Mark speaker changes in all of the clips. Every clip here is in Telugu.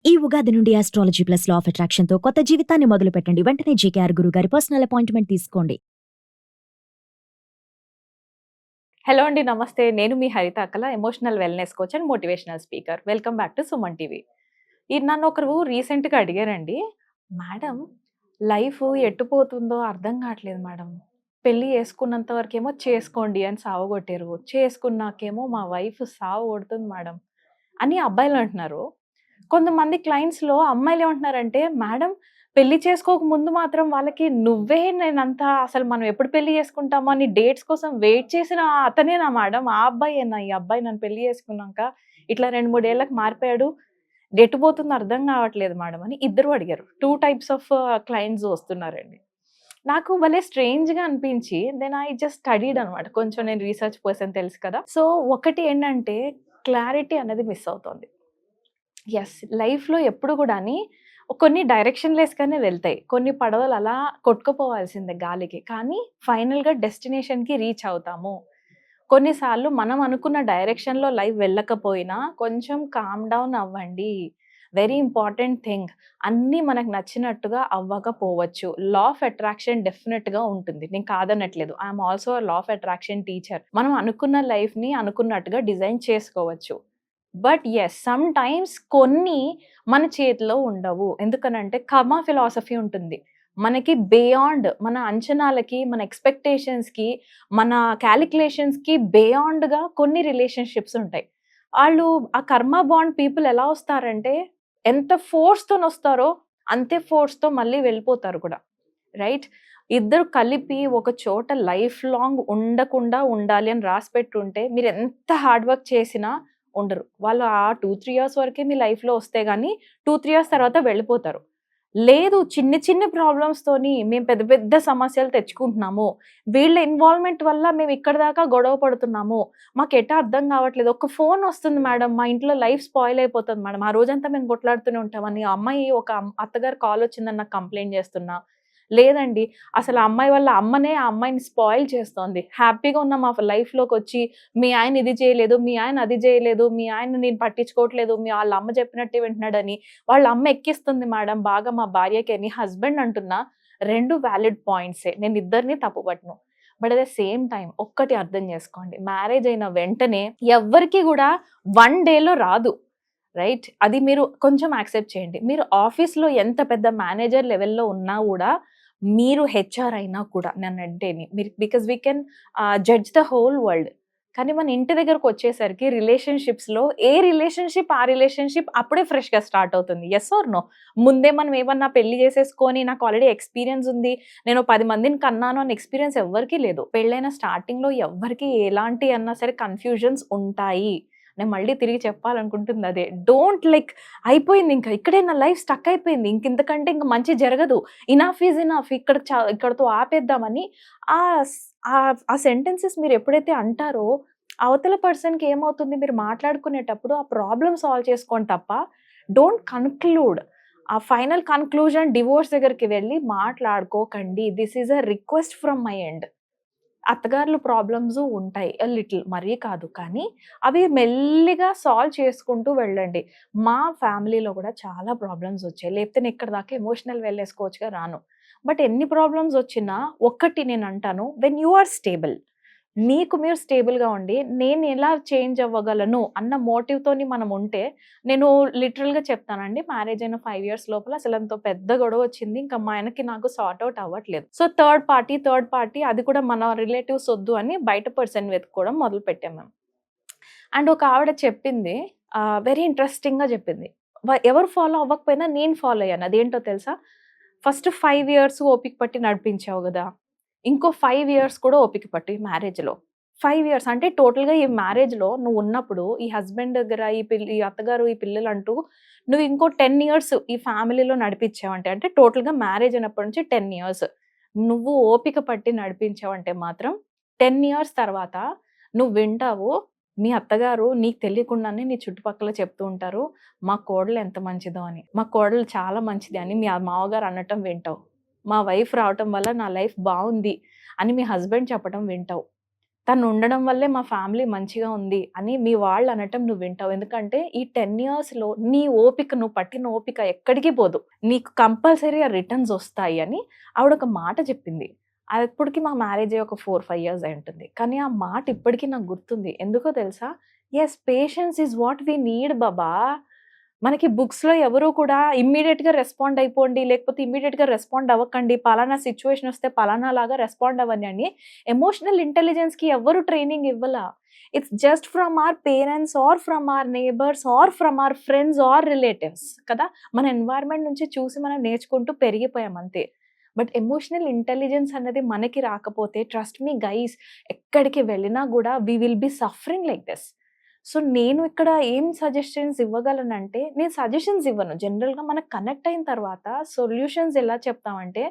Speaker 1: ఈ ఉగాది నుండి astrology plus law of attraction తో కొత్త జీవితాన్ని మొదలు పెట్టండి. వెంటనే జేకేఆర్ గురువు గారి పర్సనల్ అపాయింట్మెంట్ తీసుకోండి.
Speaker 2: హలో అండి, నమస్తే. నేను మీ హరిత అక్కల, emotional wellness coach and motivational speaker. Welcome back to Suman TV. ఇది నన్ను ఒకరు రీసెంట్గా అడిగారండి, మేడం లైఫ్ ఎట్టుపోతుందో అర్థం కావట్లేదు మేడం. పెళ్ళి చేసుకున్నంత వరకేమో చేసుకోండి అని సావగొట్టారు, చేసుకున్నాకేమో మా వైఫ్ సావు కొడుతుంది మేడం అని అబ్బాయిలు అంటున్నారు. కొంతమంది క్లయింట్స్లో అమ్మాయిలు ఏమంటున్నారంటే, మేడం పెళ్లి చేసుకోక ముందు మాత్రం వాళ్ళకి నువ్వే నేనంతా అసలు మనం ఎప్పుడు పెళ్లి చేసుకుంటామో అని డేట్స్ కోసం వెయిట్ చేసిన అతనేనా మేడం, ఆ అబ్బాయేనా ఈ అబ్బాయి నన్ను పెళ్లి చేసుకున్నాక ఇట్లా 2-3 ఏళ్ళకి మారిపోయాడు, ఎటుపోతుందో అర్థం కావట్లేదు మేడం అని ఇద్దరు అడిగారు. 2 టైప్స్ ఆఫ్ క్లయింట్స్ వస్తున్నారండి. నాకు భలే స్ట్రేంజ్గా అనిపించి దెన్ ఐ జస్ట్ స్టడీడ్ అనమాట. కొంచెం నేను రీసెర్చ్ పర్సన్ తెలుసు కదా. సో ఒకటి ఏంటంటే, క్లారిటీ అనేది మిస్ అవుతుంది. యెస్, లైఫ్‌లో ఎప్పుడు గూడాని కొన్ని డైరెక్షన్‌లెస్‌గానే వెళ్తాయి. కొన్ని పడవలు అలా కొట్టుకుపోవాల్సిందే గాలికి. కానీ ఫైనల్‌గా డెస్టినేషన్‌కి రీచ్ అవుతాము. కొన్నిసార్లు మనం అనుకున్న డైరెక్షన్‌లో లైఫ్ వెళ్ళకపోయినా కొంచెం కామ్ డౌన్ అవ్వండి. Very important thing. అన్నీ మనకు నచ్చినట్టుగా అవ్వకపోవచ్చు. లా ఆఫ్ అట్రాక్షన్ డెఫినిట్‌గా ఉంటుంది. నేను కాదనట్లేదు. I am also law of attraction teacher. మనం అనుకున్న లైఫ్‌ని అనుకున్నట్టుగా డిజైన్ చేసుకోవచ్చు. బట్ యెస్, సమ్ టైమ్స్ కొన్ని మన చేతిలో ఉండవు. ఎందుకనంటే కర్మ ఫిలాసఫీ ఉంటుంది. మనకి బియాండ్ మన అంచనాలకి, మన ఎక్స్‌పెక్టేషన్స్‌కి, మన కాలిక్యులేషన్స్‌కి బియాండ్‌గా కొన్ని రిలేషన్‌షిప్స్ ఉంటాయి. ఆళ్ళు ఆ కర్మ బాండ్ పీపుల్ ఎలా వస్తారంటే, ఎంత ఫోర్స్‌తోనొస్తారో అంతే ఫోర్స్‌తో మళ్ళీ వెళ్ళిపోతారు కూడా. రైట్? ఇద్దరు కలిపి ఒక చోట లైఫ్ లాంగ్ ఉండకుండా ఉండాలి అని రాసిపెట్టుంటే మీరెంత హార్డ్ వర్క్ చేసినా ఉండరు. వాళ్ళు ఆ 2-3 ఇయర్స్ వరకే మీ లైఫ్‌లో వస్తే గాని 2-3 ఇయర్స్ తర్వాత వెళ్ళిపోతారు. లేదు, చిన్ని చిన్ని ప్రాబ్లమ్స్‌తోని మేము పెద్ద పెద్ద సమస్యలు తెచ్చుకుంటున్నాము. వీళ్ళ ఇన్వాల్వ్‌మెంట్ వల్ల మేము ఇక్కడి దాకా గొడవ పడుతున్నాము. మాకెటా అర్థం కావట్లేదు. ఒక ఫోన్ వస్తుంది మేడం, మా ఇంట్లో లైఫ్ స్పాయిల్ అయిపోతుంది మేడం. ఆ రోజంతా మేము కొట్లాడుతూనే ఉంటామని ఆ అమ్మాయి ఒక అత్తగారు కాల్ వచ్చిందని నాకు కంప్లెయింట్ చేస్తున్నా. లేదండి, అసలు ఆ అమ్మాయి వాళ్ళ అమ్మనే ఆ అమ్మాయిని స్పాయిల్ చేస్తోంది. హ్యాపీగా ఉన్న మా లైఫ్‌లోకొచ్చి మీ ఆయన ఇది చేయలేదు, మీ ఆయన అది చేయలేదు, మీ ఆయన నేను పట్టించుకోవట్లేదు, వాళ్ళ అమ్మ చెప్పినట్టే వింటున్నాడని వాళ్ళ అమ్మ ఎక్కిస్తుంది మేడం బాగా మా భార్యకి అని హస్బెండ్ అంటున్నా. 2 వాలిడ్ పాయింట్సే. నేను ఇద్దరిని తప్పుపట్టను. But at the same time ఒక్కటి అర్థం చేసుకోండి. మ్యారేజ్ అయిన వెంటనే ఎవ్వరికీ గూడా 1 డేలో రాదు. రైట్? అది మీరు కొంచెం యాక్సెప్ట్ చేయండి. మీరు ఆఫీస్‌లో ఎంత పెద్ద మేనేజర్ లెవెల్‌లో ఉన్నా గూడా, మీరు హెచ్ఆర్ అయినా కూడా నన్నంటేని మీరు because we can judge the whole world. కానీ మన ఇంటి దగ్గరకొచ్చేసరికి రిలేషన్‌షిప్స్‌లో ఏ రిలేషన్‌షిప్ ఆ రిలేషన్‌షిప్ అప్పుడే ఫ్రెష్‌గా స్టార్ట్ అవుతుంది. Yes or no? ముందే మనం ఏమన్నా పెళ్లి చేసేసుకొని నాకు ఆల్రెడీ ఎక్స్‌పీరియన్స్ ఉంది, నేను 10 మందిని కన్నాను అన్న ఎక్స్‌పీరియన్స్ ఎవ్వరికీ లేదు. పెళ్ళైన స్టార్టింగ్‌లో ఎవ్వరికీ ఎలాంటి అన్నా సరే కన్‌ఫ్యూజన్స్ ఉంటాయి. నేను మళ్ళీ తిరిగి చెప్పాలనుకుంటుంది అదే. డోంట్ లైక్ అయిపోయింది ఇంకా. ఇక్కడే నా లైఫ్ స్టక్ అయిపోయింది. ఇంతకంటే ఇంక మంచి జరగదు. Enough is enough. ఇక్కడితో ఆపేద్దామని ఆహ్, ఆ సెంటెన్సెస్ మీరు ఎప్పుడైతే అంటారో, అవతల పర్సన్‌కి ఏమవుతుంది, మీరు మాట్లాడుకునేటప్పుడు ఆ ప్రాబ్లమ్ సాల్వ్ చేసుకోండి తప్ప, డోంట్ కన్‌క్లూడ్. ఆ ఫైనల్ కన్‌క్లూజన్ డివోర్స్ దగ్గరికి వెళ్లి మాట్లాడుకోకండి. This is a request from my end. అత్తగారులు ప్రాబ్లమ్సు ఉంటాయి. లిటిల్ మరీ కాదు. కానీ అవి మెల్లిగా సాల్వ్ చేసుకుంటూ వెళ్ళండి. మా ఫ్యామిలీలో కూడా చాలా ప్రాబ్లమ్స్ వచ్చాయి. లేకపోతే నేను ఇక్కడి దాకా ఎమోషనల్ వెల్‌నెస్ కోచ్‌గా రాను. బట్ ఎన్ని ప్రాబ్లమ్స్ వచ్చినా ఒక్కటి నేనంటాను, వెన్ యూ ఆర్ స్టేబుల్. మీకు మీరు స్టేబుల్‌గా ఉండి, నేను ఎలా చేంజ్ అవ్వగలను అన్న మోటివ్‌తోని మనం ఉంటే, నేను లిటరల్‌గా చెప్తానండి, మ్యారేజ్ అయిన 5 ఇయర్స్ లోపల అసలంత పెద్ద గొడవ వచ్చింది. ఇంకా మా ఆయనకి నాకు సార్ట్ ఔట్ అవ్వట్లేదు. సో థర్డ్ పార్టీ అది కూడా మన రిలేటివ్స్ వద్దు అని బయట పర్సన్ వెతుక్కోవడం మొదలుపెట్టాం మేము. అండ్ ఒక ఆవిడ చెప్పింది, వెరీ ఇంట్రెస్టింగ్‌గా చెప్పింది. ఎవరు ఫాలో అవ్వకపోయినా నేను ఫాలో అయ్యాను. అదేంటో తెలుసా? ఫస్ట్ 5 ఇయర్స్ ఓపిక పట్టి నడిపించావు గదా! ఇంకో 5 ఇయర్స్ కూడా ఓపిక పట్టు ఈ మ్యారేజ్‌లో. 5 ఇయర్స్ అంటే టోటల్‌గా ఈ మ్యారేజ్‌లో నువ్వున్నప్పుడు ఈ హస్బెండ్ దగ్గర ఈ అత్తగారు, ఈ పిల్లలంటూ నువ్వు ఇంకో 10 ఇయర్స్ ఈ ఫ్యామిలీలో నడిపించావంటే, అంటే టోటల్‌గా మ్యారేజ్ అయినప్పటి నుంచి 10 ఇయర్స్. నువ్వు ఓపిక పట్టి నడిపించావంటే మాత్రం 10 ఇయర్స్ తర్వాత నువ్వు వింటావు. మీ అత్తగారు నీకు తెలియకుండానే నీ చుట్టుపక్కల చెప్తూ ఉంటారు, మా కోడలు ఎంత మంచిదో అని. మా కోడలు చాలా మంచిది అని మీ మామగారు అనటం వింటావు. మా వైఫ్ రావటం వల్ల నా లైఫ్ బావుంది అని మీ హస్బెండ్ చెప్పడం వింటావు. తను ఉండడం వల్లే మా ఫ్యామిలీ మంచిగా ఉంది అని మీ వాళ్ళు అనటం నువ్వు వింటావు. ఎందుకంటే ఈ 10 ఇయర్స్‌లో నీ ఓపిక, నువ్వు పట్టిన ఓపిక ఎక్కడికి పోదు. నీకు కంపల్సరీ ఆ రిటర్న్స్ వస్తాయి అని ఆవిడ ఒక మాట చెప్పింది. అప్పటికి మా మ్యారేజ్ అయ్యి ఒక 4, 5 ఇయర్స్ అయి ఉంటుంది. కానీ ఆ మాట ఇప్పటికి నాకు గుర్తుంది. ఎందుకో తెలుసా? Yes, patience is what we need బాబా. మనకి బుక్స్‌లో ఎవరు కూడా ఇమ్మీడియేట్‌గా రెస్పాండ్ అయిపోండి, లేకపోతే ఇమ్మీడియేట్‌గా రెస్పాండ్ అవ్వకండి. పలానా సిట్యుయేషన్ వస్తే పలానా లాగా రెస్పాండ్ అవ్వండి అని ఎమోషనల్ ఇంటెలిజెన్స్‌కి ఎవ్వరు ట్రైనింగ్ ఇవ్వల. It's just from our parents or from our neighbours or from our friends or relatives కదా! మన ఎన్వైర్న్‌మెంట్ నుంచి చూసి మనం నేర్చుకుంటూ పెరిగిపోయాం అంతే. బట్ ఎమోషనల్ ఇంటెలిజెన్స్ అనేది మనకి రాకపోతే ట్రస్ట్ మీ గైస్, ఎక్కడికి వెళ్ళినా గూడా we will be suffering like this. So, నేను ఇక్కడ ఏం సజెషన్స్ ఇవ్వగలనంటే, నేను సజెషన్స్ ఇవ్వను. జనరల్‌గా మనకు కనెక్ట్ అయిన తర్వాత సొల్యూషన్స్ ఎలా చెప్తామంటే,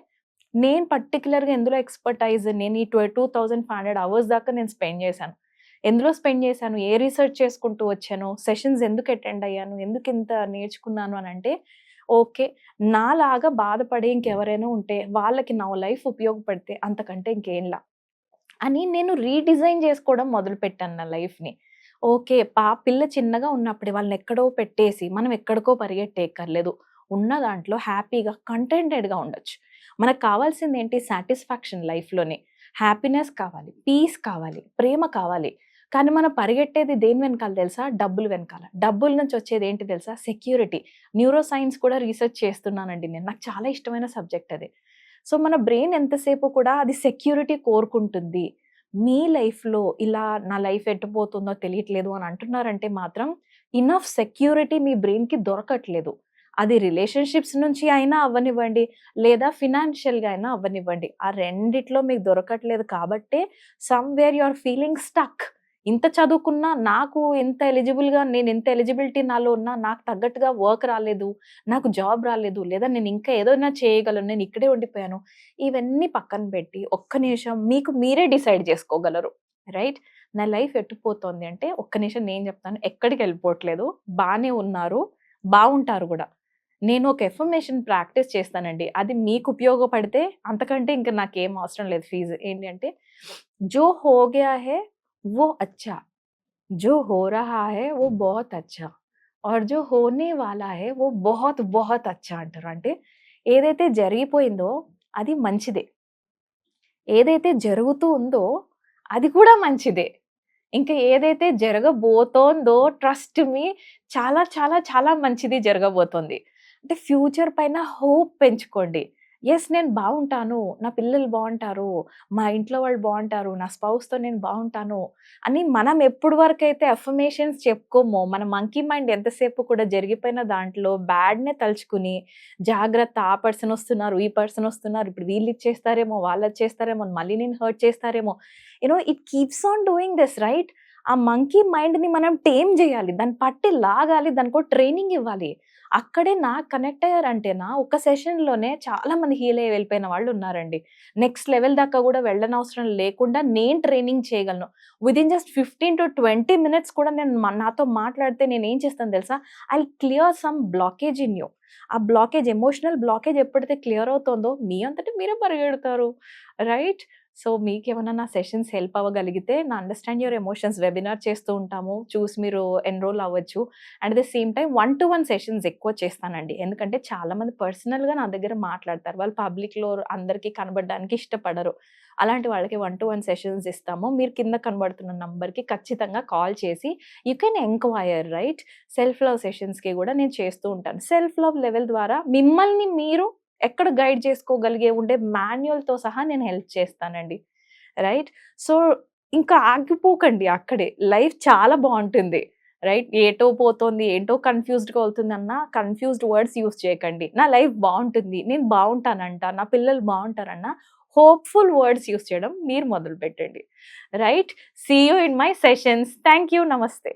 Speaker 2: నేను పర్టిక్యులర్‌గా ఎందులో ఎక్స్‌పర్టైజ్, నేను ఈ 2500 అవర్స్ దాకా నేను స్పెండ్ చేశాను. ఎందులో స్పెండ్ చేశాను, ఏ రిసర్చ్ చేసుకుంటూ వచ్చాను, సెషన్స్ ఎందుకు అటెండ్ అయ్యాను, ఎందుకింత నేర్చుకున్నాను అనంటే, ఓకే, నాలాగా బాధపడే ఇంకెవరైనా ఉంటే, వాళ్ళకి నా లైఫ్ ఉపయోగపడితే అంతకంటే ఇంకేంలా అని నేను రీడిజైన్ చేసుకోవడం మొదలుపెట్టాను నా లైఫ్‌ని. ఓకే. పిల్ల చిన్నగా ఉన్నప్పుడే వాళ్ళనెక్కడో పెట్టేసి, మనం ఎక్కడికో పరిగెట్టేయక్కర్లేదు. ఉన్న దాంట్లో హ్యాపీగా, కంటెంటెడ్‌గా ఉండొచ్చు. మనకు కావాల్సిందేంటి? సాటిస్ఫాక్షన్ లైఫ్‌లోని. హ్యాపీనెస్ కావాలి, పీస్ కావాలి, ప్రేమ కావాలి. కానీ మనం పరిగెట్టేది దేని వెనకాల తెలుసా? డబ్బులు వెనకాల. డబ్బుల నుంచి వచ్చేదేంటి తెలుసా? సెక్యూరిటీ. న్యూరో సైన్స్ కూడా రీసెర్చ్ చేస్తున్నానండి నేను. నాకు చాలా ఇష్టమైన సబ్జెక్ట్ అది. సో, మన బ్రెయిన్ ఎంతసేపు కూడా అది సెక్యూరిటీ కోరుకుంటుంది. మీ లైఫ్‌లో ఇలా నా లైఫ్ ఎటుపోతుందో తెలియట్లేదు అని అంటున్నారంటే మాత్రం ఇనఫ్ సెక్యూరిటీ మీ బ్రెయిన్‌కి దొరకట్లేదు. అది రిలేషన్‌షిప్స్ నుంచి అయినా అవ్వనివ్వండి, లేదా ఫినాన్షియల్‌గా అయినా అవ్వనివ్వండి. ఆ రెండిట్లో మీకు దొరకట్లేదు కాబట్టే somewhere you are feeling stuck. ఇంత చదువుకున్నా నాకు నేను ఇంత ఎలిజిబిలిటీ నాలో ఉన్నా నాకు తగ్గట్టుగా వర్క్ రాలేదు, నాకు జాబ్ రాలేదు, లేదా నేను ఇంకా ఏదైనా చేయగలను, నేను ఇక్కడే ఉండిపోయాను. ఇవన్నీ పక్కన పెట్టి ఒక్క నిమిషం మీకు మీరే డిసైడ్ చేసుకోగలరు. రైట్? నా లైఫ్ ఎటుపోతోంది అంటే ఒక్క నిమిషం నేను చెప్తాను. ఎక్కడికెళ్ళిపోవట్లేదు. బానే ఉన్నారు. బావుంటారు గూడా. నేను ఒక ఎఫర్మేషన్ ప్రాక్టీస్ చేస్తానండి. అది మీకు ఉపయోగపడితే అంతకంటే ఇంక నాకేం అవసరం లేదు ఫీజు. ఏంటి అంటే, జో హో గయా హై वो अच्छा, जो हो रहा है वो बहुत अच्छा और जो होने वाला है वो बहुत बहुत अच्छा అంటారు. అంటే ఏదైతే జరిగిపోయిందో అది మంచిదే. ఏదైతే జరుగుతూ ఉందో అది కూడా మంచిదే. ఇంకా ఏదైతే జరగబోతోందో ట్రస్ట్ మీ, చాలా చాలా చాలా మంచిది జరగబోతోంది. అంటే ఫ్యూచర్ పైన హోప్ పెంచుకోండి. యెస్, నేను బావుంటాను. నా పిల్లలు బావుంటారు. మా ఇంట్లో వాళ్ళు బావుంటారు. నా స్పౌస్‌తో నేను బావుంటాను అని మనం ఎప్పటి వరకైతే అఫర్మేషన్స్ చెప్పుకోమో, మన మంకీ మైండ్ ఎంతసేపు కూడా జరిగిపోయిన దాంట్లో బ్యాడ్‌నే తలుచుకుని, జాగ్రత్త, ఆ పర్సన్ వస్తున్నారు, ఈ పర్సన్ వస్తున్నారు, ఇప్పుడు వీళ్ళు ఇచ్చేస్తారేమో, వాళ్ళు అది చేస్తారేమో, మళ్ళీ నేను హర్ట్ చేస్తారేమో, it keeps on doing this, right? ఆ మంకీ మైండ్‌ని మనం టేమ్ జేయాలి. దాన్ని పట్టి లాగాలి. దానికో ట్రైనింగ్ ఇవ్వాలి. అక్కడే నాకు కనెక్ట్ అయ్యారంటేనా ఒక సెషన్‌లోనే చాలా మంది హీల్ అయ్యి వెళ్ళిపోయిన వాళ్ళున్నారండి. నెక్స్ట్ లెవెల్ దాకా గూడా వెళ్ళనవసరం లేకుండా నేను ట్రైనింగ్ చేయగలను. వితిన్ జస్ట్ 15-20 మినిట్స్ కూడా నాతో మాట్లాడితే నేనేం చేస్తానో తెలుసా? I will clear some blockage in you. ఆ బ్లాకేజ్, ఎమోషనల్ బ్లాకేజ్ ఎప్పుడైతే క్లియర్ అవుతుందో మీ అంతట మీరే పరిగెడతారు. రైట్? సో, మీకేమన్నా నా సెషన్స్ హెల్ప్ అవ్వగలిగితే, నా అండర్‌స్టాండ్ యువర్ ఎమోషన్స్ వెబినార్ చేస్తూ ఉంటాము. చూసి మీరు ఎన్రోల్ అవ్వచ్చు. And at the same time 1-to-1 sessions ఎక్కువ చేస్తానండి. ఎందుకంటే చాలామంది పర్సనల్‌గా నా దగ్గర మాట్లాడతారు. వాళ్ళు పబ్లిక్‌లో అందరికీ కనబడడానికి ఇష్టపడరు. అలాంటి వాళ్ళకి 1-to-1 సెషన్స్ ఇస్తాము. మీరు కింద కనబడుతున్న నంబర్‌కి ఖచ్చితంగా కాల్ చేసి you can enquire, right? Self love సెషన్స్‌కి గూడా నేను చేస్తూ ఉంటాను. సెల్ఫ్ లవ్ లెవెల్ ద్వారా మిమ్మల్ని మీరు ఎక్కడ గైడ్ చేసుకోగలిగే ఉండే మాన్యుయల్‌తో సహా నేను హెల్ప్ చేస్తానండి. రైట్? సో, ఇంకా ఆగిపోకండి అక్కడే. లైఫ్ చాలా బావుంటుంది. రైట్? ఏటో పోతోంది, ఏంటో కన్‌ఫ్యూజ్డ్‌గా అవుతుందన్న కన్‌ఫ్యూజ్డ్ వర్డ్స్ యూజ్ చేయకండి. నా లైఫ్ బావుంటుంది, నేను బావుంటానంట, నా పిల్లలు బావుంటారన్న హోప్‌ఫుల్ వర్డ్స్ యూజ్ చేయడం మీరు మొదలుపెట్టండి. Right? See you in my sessions. Thank you. నమస్తే.